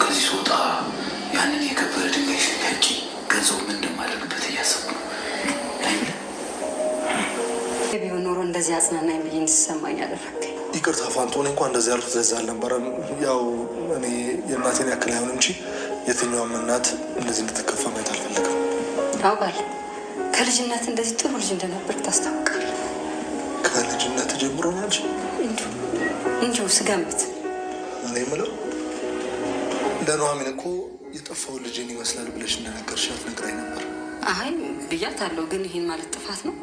ከዚህ ስወጣ ያንን የከበረ ድንጋይ ሽያጭ ገንዘቡ ምን እንደማደርግበት እያሰብኩ ነው። ቢሆን ኖሮ እንደዚህ አጽናናኝ ብዬ እንድሰማኝ አደረገኝ። ይቅርታ ፋንቱ፣ እኔ እንኳን እንደዚህ ያልኩት ለዛ አልነበረም። ያው እኔ የእናቴን ያክል አይሆን እንጂ የትኛውም እናት እንደዚህ እንድትከፋ ማየት አልፈልግም። አውቃለሁ። ከልጅነት እንደዚህ ጥሩ ልጅ እንደነበር ታስታውቃለህ። ከልጅነት ጀምሮ ናች እንዲሁ ስገምት እኔ የምለው ለኑሐሚን እኮ የጠፋውን ልጅን ይመስላል ብለሽ እንደነገርሻት ነግራኝ ነበር። አይ ብያታለሁ፣ ግን ይህን ማለት ጥፋት ነው።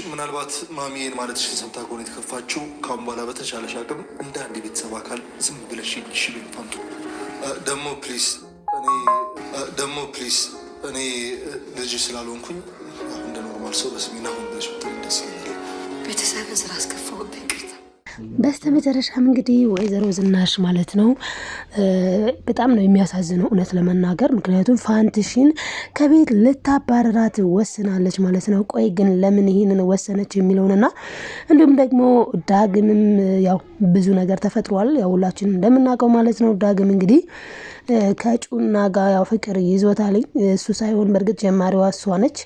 ምናልባት ማሚዬን ማለትሽን ሰምታ ከሆነ የተከፋችው፣ ካሁን በኋላ በተቻለሽ አቅም እንደ አንድ የቤተሰብ አካል ዝም ብለሽ ሽብኝ ፋንቱ። ፕሊዝ እኔ ልጅ ስላልሆንኩኝ እንደ ኖርማል ሰው በስሜና ሆን ብለሽ ብትል ደስ ይለኛል። ቤተሰብን ስራ አስከፋሁብኝ። በስተመጨረሻም እንግዲህ ወይዘሮ ዝናሽ ማለት ነው በጣም ነው የሚያሳዝነው እውነት ለመናገር። ምክንያቱም ፋንትሽን ከቤት ልታባረራት ወስናለች ማለት ነው። ቆይ ግን ለምን ይህንን ወሰነች የሚለውንና እንዲሁም ደግሞ ዳግምም ያው ብዙ ነገር ተፈጥሯል፣ ያው ሁላችን እንደምናውቀው ማለት ነው። ዳግም እንግዲህ ከጩና ጋር ያው ፍቅር ይዞታልኝ፣ እሱ ሳይሆን በእርግጥ ጀማሪዋ እሷ ነች።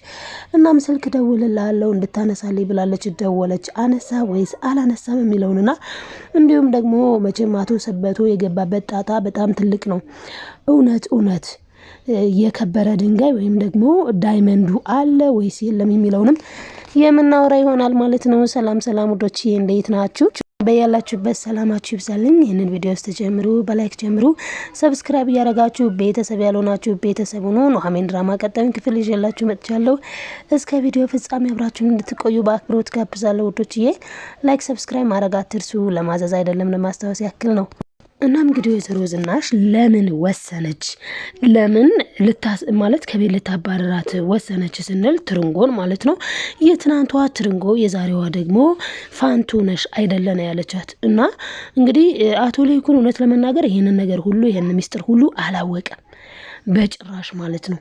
እናም ስልክ ደውልልሃለሁ እንድታነሳልኝ ብላለች። ደወለች፣ አነሳ ወይስ አላነሳም የሚለውንና እንዲሁም ደግሞ መቼም አቶ ሰበቶ የገባበት ጣጣ በጣም ትልቅ ነው። እውነት የከበረ ድንጋይ ወይም ደግሞ ዳይመንዱ አለ ወይስ የለም የሚለውንም የምናወራ ይሆናል ማለት ነው። ሰላም ውዶች፣ እንዴት ናችሁ? በያላችሁበት ሰላማችሁ ይብዛልኝ። ይህንን ቪዲዮ ስትጀምሩ በላይክ ጀምሩ፣ ሰብስክራይብ እያደረጋችሁ ቤተሰብ ያልሆናችሁ ቤተሰብ ሁኑ። ኑሐሚን ድራማ ቀጣዩን ክፍል ይዤላችሁ መጥቻለሁ። እስከ ቪዲዮ ፍጻሜ አብራችሁን እንድትቆዩ በአክብሮት ጋብዛለሁ ውዶችዬ። ላይክ ሰብስክራይብ ማድረግ አትርሱ። ለማዘዝ አይደለም ለማስታወስ ያክል ነው። እናም እንግዲህ ወይዘሮ ዝናሽ ለምን ወሰነች? ለምን ማለት ከቤት ልታባረራት ወሰነች ስንል ትርንጎን ማለት ነው። የትናንቷ ትርንጎ የዛሬዋ ደግሞ ፋንቱ ነሽ አይደለ ነው ያለቻት። እና እንግዲህ አቶ ለይኩን እውነት ለመናገር ይሄንን ነገር ሁሉ ይሄንን ሚስጥር ሁሉ አላወቀም በጭራሽ ማለት ነው።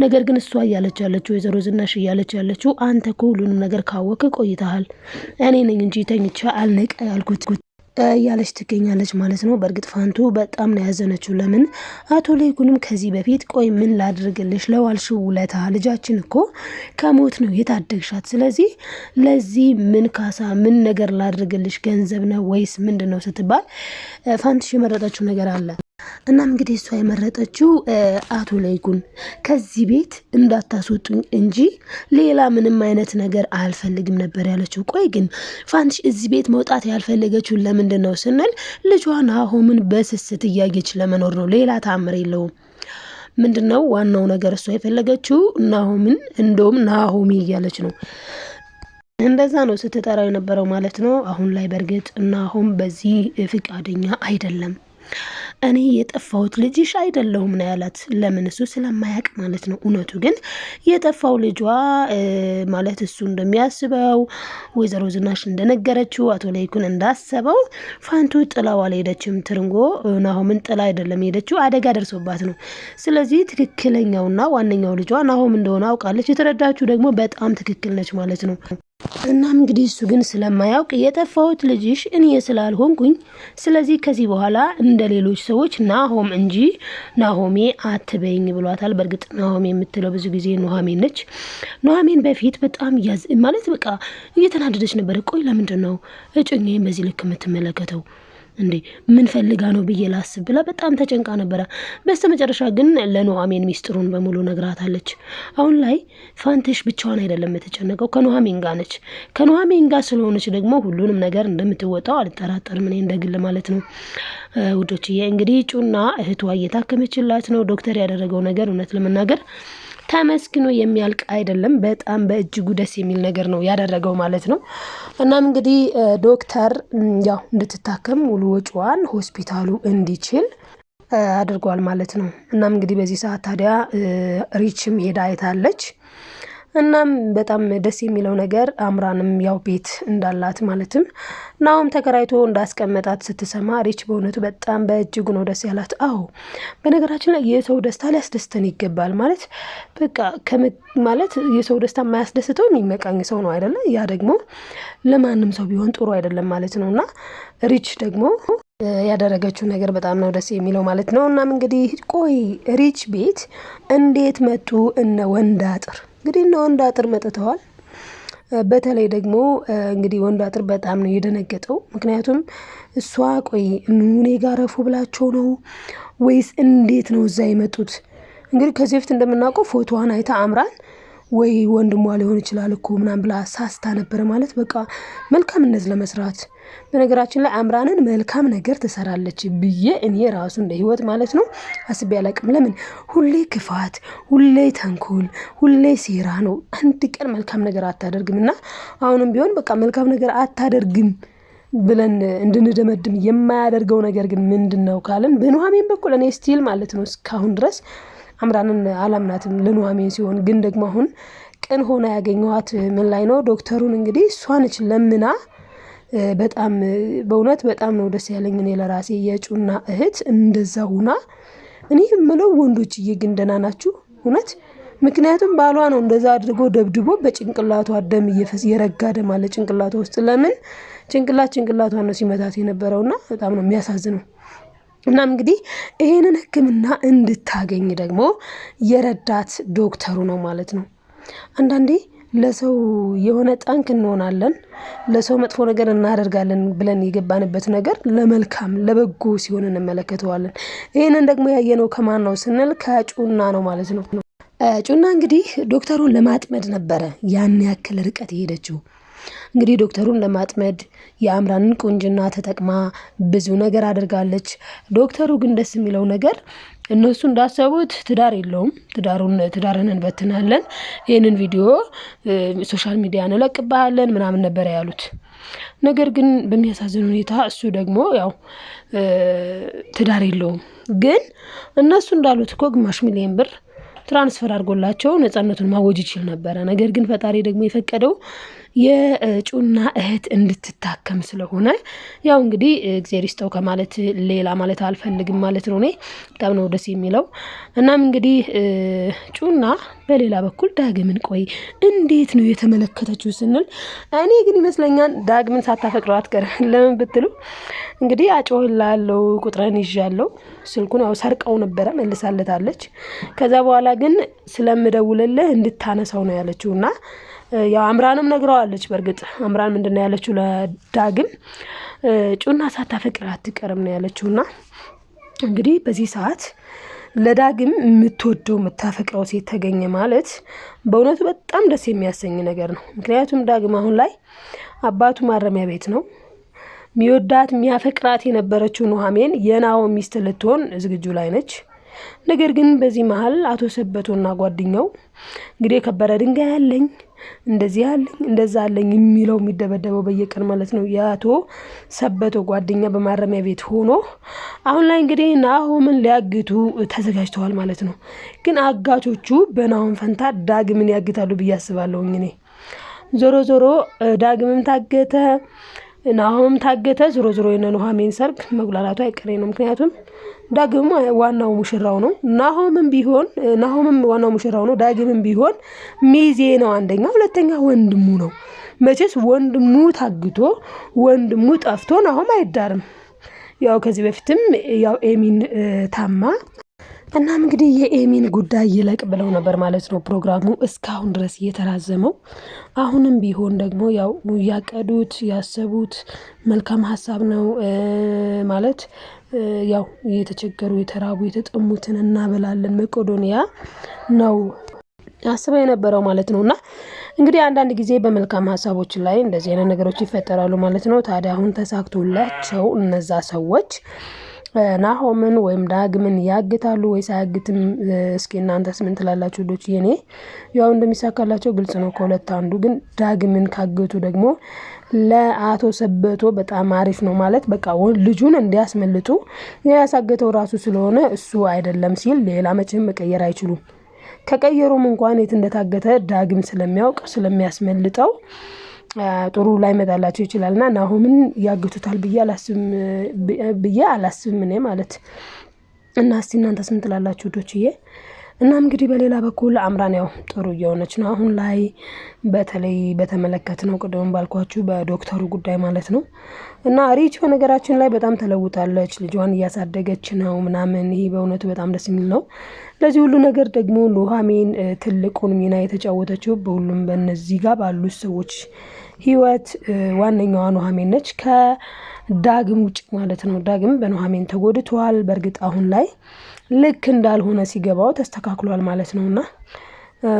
ነገር ግን እሷ እያለች ያለችው ወይዘሮ ዝናሽ እያለች ያለችው አንተ እኮ ሁሉንም ነገር ካወቀ ቆይተሃል፣ እኔ ነኝ እንጂ ተኝቼ አልነቃ ያልኩት እያለች ትገኛለች ማለት ነው። በእርግጥ ፋንቱ በጣም ነው ያዘነችው። ለምን አቶ ለይኩንም ከዚህ በፊት ቆይ ምን ላድርግልሽ ለዋልሽው ውለታ ልጃችን እኮ ከሞት ነው የታደግሻት፣ ስለዚህ ለዚህ ምን ካሳ ምን ነገር ላድርግልሽ ገንዘብ ነው ወይስ ምንድን ነው ስትባል ፋንትሽ የመረጠችው ነገር አለ። እናም እንግዲህ እሷ የመረጠችው አቶ ለይኩን ከዚህ ቤት እንዳታስወጡኝ እንጂ ሌላ ምንም አይነት ነገር አልፈልግም ነበር ያለችው። ቆይ ግን ፋንትሽ እዚህ ቤት መውጣት ያልፈለገችው ለምንድን ነው ስንል ልጇ ናሆምን በስስት እያየች ለመኖር ነው። ሌላ ታምር የለውም። ምንድን ነው ዋናው ነገር እሷ የፈለገችው ናሆምን፣ እንደውም ናሆሚ እያለች ነው። እንደዛ ነው ስትጠራው የነበረው ማለት ነው። አሁን ላይ በእርግጥ ናሆም በዚህ ፍቃደኛ አይደለም። እኔ የጠፋሁት ልጅሽ አይደለሁም ነው ያላት። ለምን እሱ ስለማያውቅ ማለት ነው። እውነቱ ግን የጠፋው ልጇ ማለት እሱ እንደሚያስበው ወይዘሮ ዝናሽ እንደነገረችው አቶ ለይኩን እንዳሰበው ፋንቱ ጥላው አልሄደችም። ትርንጎ ናሆምን ጥላ አይደለም ሄደችው፣ አደጋ ደርሶባት ነው። ስለዚህ ትክክለኛውና ዋነኛው ልጇ ናሆም እንደሆነ አውቃለች። የተረዳችው ደግሞ በጣም ትክክል ነች ማለት ነው። እናም እንግዲህ እሱ ግን ስለማያውቅ የጠፋሁት ልጅሽ እኔ ስላልሆንኩኝ፣ ስለዚህ ከዚህ በኋላ እንደ ሌሎች ሰዎች ናሆም እንጂ ናሆሜ አትበይኝ ብሏታል። በእርግጥ ናሆሜ የምትለው ብዙ ጊዜ ኑሐሚን ነች። ኑሐሚን በፊት በጣም ማለት በቃ እየተናደደች ነበር። ቆይ ለምንድን ነው እጮኛዬን በዚህ ልክ የምትመለከተው እንዴ? ምን ፈልጋ ነው ብዬ ላስብ ብላ በጣም ተጨንቃ ነበረ። በስተመጨረሻ ግን ለኑሐሚን ሚስጥሩን በሙሉ ነግራታለች። አሁን ላይ ፋንትሽ ብቻዋን አይደለም የተጨነቀው፣ ከኑሐሚን ጋር ነች። ከኑሐሚን ጋር ስለሆነች ደግሞ ሁሉንም ነገር እንደምትወጣው አልጠራጠርም እኔ እንደግል ማለት ነው። ውዶችዬ እንግዲህ ጩና እህቷ እየታከመችላት ነው። ዶክተር ያደረገው ነገር እውነት ለመናገር ተመስግኖ የሚያልቅ አይደለም። በጣም በእጅጉ ደስ የሚል ነገር ነው ያደረገው ማለት ነው። እናም እንግዲህ ዶክተር ያው እንድትታከም ሙሉ ወጪዋን ሆስፒታሉ እንዲችል አድርጓል ማለት ነው። እናም እንግዲህ በዚህ ሰዓት ታዲያ ሪችም ሄዳ አይታለች። እናም በጣም ደስ የሚለው ነገር አምራንም ያው ቤት እንዳላት ማለትም ናሆም ተከራይቶ እንዳስቀመጣት ስትሰማ ሪች በእውነቱ በጣም በእጅጉ ነው ደስ ያላት። አዎ በነገራችን ላይ የሰው ደስታ ሊያስደስተን ይገባል ማለት በቃ ማለት የሰው ደስታ የማያስደስተው የሚመቃኝ ሰው ነው አይደለ? ያ ደግሞ ለማንም ሰው ቢሆን ጥሩ አይደለም ማለት ነው። እና ሪች ደግሞ ያደረገችው ነገር በጣም ነው ደስ የሚለው ማለት ነው። እናም እንግዲህ ቆይ ሪች ቤት እንዴት መጡ እነ ወንድ አጥር? እንግዲህ እነ ወንድ አጥር መጥተዋል። በተለይ ደግሞ እንግዲህ ወንድ አጥር በጣም ነው የደነገጠው። ምክንያቱም እሷ ቆይ እኔ ጋር ረፉ ብላቸው ነው ወይስ እንዴት ነው እዛ የመጡት? እንግዲህ ከዚህ በፊት እንደምናውቀው ፎቶዋን አይታ አምራን ወይ ወንድሟ ሊሆን ይችላል እኮ ምናምን ብላ ሳስታ ነበረ ማለት በቃ መልካምነት ለመስራት። በነገራችን ላይ አምራንን መልካም ነገር ትሰራለች ብዬ እኔ ራሱ እንደ ህይወት ማለት ነው አስቤ አላቅም። ለምን ሁሌ ክፋት፣ ሁሌ ተንኮል፣ ሁሌ ሴራ ነው። አንድ ቀን መልካም ነገር አታደርግም። እና አሁንም ቢሆን በቃ መልካም ነገር አታደርግም ብለን እንድንደመድም የማያደርገው ነገር ግን ምንድን ነው ካለን በኑሐሚን በኩል እኔ ስቲል ማለት ነው እስካሁን ድረስ አምራንን አላምናትም ለኑሐሚን ሲሆን፣ ግን ደግሞ አሁን ቅን ሆና ያገኘኋት ምን ላይ ነው ዶክተሩን እንግዲህ እሷ ነች ለምና በጣም በእውነት በጣም ነው ደስ ያለኝ እኔ ለራሴ የጩና እህት እንደዛ ሁና። እኔ የምለው ወንዶችዬ ግን ደህና ናችሁ እውነት? ምክንያቱም ባሏ ነው እንደዛ አድርጎ ደብድቦ በጭንቅላቷ ደም የረጋ ደም አለ ጭንቅላቷ ውስጥ። ለምን ጭንቅላቷ ነው ሲመታት የነበረውና በጣም ነው የሚያሳዝነው። እናም እንግዲህ ይሄንን ሕክምና እንድታገኝ ደግሞ የረዳት ዶክተሩ ነው ማለት ነው። አንዳንዴ ለሰው የሆነ ጠንክ እንሆናለን፣ ለሰው መጥፎ ነገር እናደርጋለን ብለን የገባንበት ነገር ለመልካም ለበጎ ሲሆን እንመለከተዋለን። ይህንን ደግሞ ያየነው ከማን ነው ስንል ከጩና ነው ማለት ነው። ጩና እንግዲህ ዶክተሩን ለማጥመድ ነበረ ያን ያክል ርቀት የሄደችው። እንግዲህ ዶክተሩን ለማጥመድ የአምራንን ቁንጅና ተጠቅማ ብዙ ነገር አድርጋለች። ዶክተሩ ግን ደስ የሚለው ነገር እነሱ እንዳሰቡት ትዳር የለውም። ትዳርን እንበትናለን፣ ይህንን ቪዲዮ ሶሻል ሚዲያ እንለቅብሃለን ምናምን ነበረ ያሉት። ነገር ግን በሚያሳዝን ሁኔታ እሱ ደግሞ ያው ትዳር የለውም። ግን እነሱ እንዳሉት እኮ ግማሽ ሚሊዮን ብር ትራንስፈር አድርጎላቸው ነፃነቱን ማወጅ ይችል ነበረ። ነገር ግን ፈጣሪ ደግሞ የፈቀደው የጩና እህት እንድትታከም ስለሆነ ያው እንግዲህ እግዚአብሔር ይስጠው ከማለት ሌላ ማለት አልፈልግም ማለት ነው። እኔ በጣም ነው ደስ የሚለው። እናም እንግዲህ ጩና በሌላ በኩል ዳግምን ቆይ እንዴት ነው የተመለከተችው ስንል እኔ ግን ይመስለኛል ዳግምን ሳታፈቅረው አትቀርም። ለምን ብትሉ እንግዲህ አጮህላለሁ ቁጥረን ይዣለሁ ስልኩን ያው ሰርቀው ነበረ መልሳለታለች። ከዛ በኋላ ግን ስለምደውልልህ እንድታነሳው ነው ያለችውና ያው አምራንም ነግረዋለች። በርግጥ አምራን ምንድነው ያለችው ለዳግም ጩና ሳታፈቅር አትቀርም ነው ያለችውና እንግዲህ በዚህ ሰዓት ለዳግም የምትወደው የምታፈቅረው ሴት ተገኘ ማለት በእውነቱ በጣም ደስ የሚያሰኝ ነገር ነው። ምክንያቱም ዳግም አሁን ላይ አባቱ ማረሚያ ቤት ነው። የሚወዳት የሚያፈቅራት የነበረችው ኑሐሚን የናሆም ሚስት ልትሆን ዝግጁ ላይ ነች። ነገር ግን በዚህ መሀል አቶ ሰበቶና ጓደኛው እንግዲህ የከበረ ድንጋይ ያለኝ እንደዚህ ያለኝ እንደዛ አለኝ የሚለው የሚደበደበው በየቀን ማለት ነው የአቶ ሰበቶ ጓደኛ በማረሚያ ቤት ሆኖ አሁን ላይ እንግዲህ ናሆምን ሊያግቱ ተዘጋጅተዋል ማለት ነው። ግን አጋቾቹ በናሆም ፈንታ ዳግምን ያግታሉ ብዬ አስባለሁ። እኔ ዞሮ ዳግምም ታገተ ናሆም ታገተ። ዞሮ የነ ኑሐሚን ሰርግ መጉላላቱ አይቀሬ ነው። ምክንያቱም ዳግም ዋናው ሙሽራው ነው። ናሆምም ዋናው ሙሽራው ነው። ዳግምም ቢሆን ሚዜ ነው። አንደኛ፣ ሁለተኛ ወንድሙ ነው። መቼስ ወንድሙ ታግቶ ወንድሙ ጠፍቶ ናሆም አይዳርም። ያው ከዚህ በፊትም ያው ኤሚን ታማ እናም እንግዲህ የኤሚን ጉዳይ ይለቅ ብለው ነበር ማለት ነው ፕሮግራሙ እስካሁን ድረስ እየተራዘመው። አሁንም ቢሆን ደግሞ ያው ያቀዱት ያሰቡት መልካም ሀሳብ ነው ማለት ያው የተቸገሩ የተራቡ የተጠሙትን እናበላለን መቄዶንያ ነው አስበው የነበረው ማለት ነውና እንግዲህ አንዳንድ ጊዜ በመልካም ሀሳቦች ላይ እንደዚህ አይነት ነገሮች ይፈጠራሉ ማለት ነው። ታዲያ አሁን ተሳክቶላቸው እነዛ ሰዎች ናሆምን ወይም ዳግምን ያግታሉ ወይስ አያግትም? እስኪ እናንተስ ምን ትላላችሁ? ዶች የኔ ያው እንደሚሳካላቸው ግልጽ ነው ከሁለት አንዱ። ግን ዳግምን ካገቱ ደግሞ ለአቶ ሰበቶ በጣም አሪፍ ነው ማለት በቃ ልጁን እንዲያስመልጡ ያሳገተው ራሱ ስለሆነ እሱ አይደለም ሲል ሌላ መቼም መቀየር አይችሉም። ከቀየሩም እንኳን የት እንደታገተ ዳግም ስለሚያውቅ ስለሚያስመልጠው ጥሩ ላይ መጣላቸው ይችላልና ናሆምን ያግቱታል ብዬ አላስብም እኔ ማለት እና እስቲ እናንተስ ምን ትላላችሁ ዶችዬ? እና እንግዲህ በሌላ በኩል አምራን ያው ጥሩ እየሆነች ነው አሁን ላይ በተለይ በተመለከትነው ቅድም ባልኳችሁ በዶክተሩ ጉዳይ ማለት ነው። እና ሪች በነገራችን ላይ በጣም ተለውጣለች ልጇን እያሳደገች ነው ምናምን ይሄ በእውነቱ በጣም ደስ የሚል ነው። ለዚህ ሁሉ ነገር ደግሞ ኑሃሚን ትልቁን ሚና የተጫወተችው በሁሉም በእነዚህ ጋር ባሉት ሰዎች ህይወት ዋነኛዋ ኑሃሚን ነች ከዳግም ውጭ ማለት ነው። ዳግም በኑሃሚን ተጎድቷል። በእርግጥ አሁን ላይ ልክ እንዳልሆነ ሲገባው ተስተካክሏል ማለት ነውና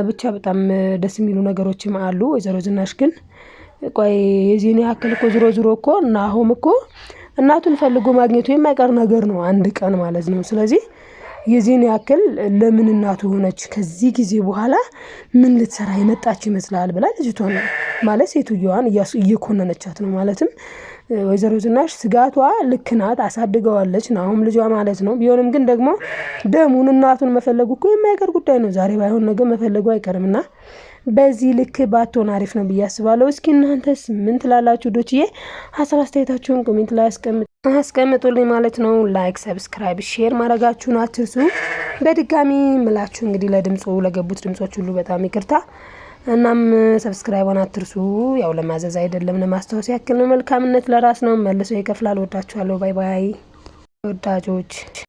ብቻ በጣም ደስ የሚሉ ነገሮችም አሉ። ወይዘሮ ዝናሽ ግን ቆይ የዚህን ያክል እኮ ዝሮ እኮ ናሆም እኮ እናቱን ፈልጎ ማግኘቱ የማይቀር ነገር ነው አንድ ቀን ማለት ነው። ስለዚህ የዚህን ያክል ለምን እናቱ ሆነች ከዚህ ጊዜ በኋላ ምን ልትሰራ የመጣች ይመስላል ብላ ልጅቷን ማለት ሴትዮዋን እየኮነነቻት ነው። ማለትም ወይዘሮ ዝናሽ ስጋቷ ልክ ናት አሳድገዋለች ናሆም ልጇ ማለት ነው። ቢሆንም ግን ደግሞ ደሙን እናቱን መፈለጉ እኮ የማይቀር ጉዳይ ነው። ዛሬ ባይሆን ነገ መፈለጉ አይቀርምና በዚህ ልክ ባትሆን አሪፍ ነው ብዬ አስባለሁ። እስኪ እናንተስ ምን ትላላችሁ ዶችዬ? ሀሳብ አስተያየታችሁን ኮሜንት ላይ አስቀምጡልኝ ማለት ነው። ላይክ፣ ሰብስክራይብ፣ ሼር ማድረጋችሁን አትርሱ። በድጋሚ ምላችሁ እንግዲህ ለድምፁ ለገቡት ድምጾች ሁሉ በጣም ይቅርታ። እናም ሰብስክራይቧን አትርሱ። ያው ለማዘዝ አይደለም ለማስታወስ ያክል ነው። መልካምነት ለራስ ነው፣ መልሶ ይከፍላል። ወዳችኋለሁ። ባይ ባይ ወዳጆች።